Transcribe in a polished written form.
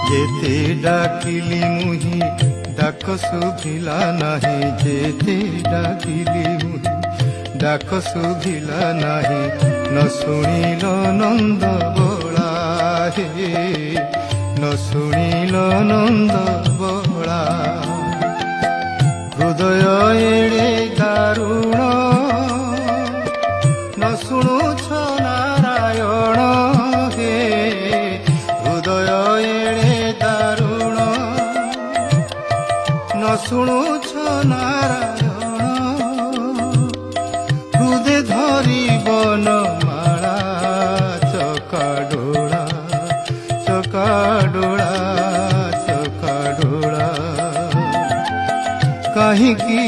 যেতে ডাকিলি মুহি ডাক শুভিলা নাহি, যেতে ডাকিলি মুহি ডাক শুভিলা নাহি, ন শুনিল নন্দ বলা হে, ন শুনিল নন্দ বলা। হৃদয় এড়ে দারুণ ন শুণুছ নারায়ণ হে, হৃদয় এড়ে দারুণ ন শুণুছ নারায়ণ। হৃদে ধরি বনমালা চকাডোলা, চকাডোলা, চকাডোলা। কাহিকি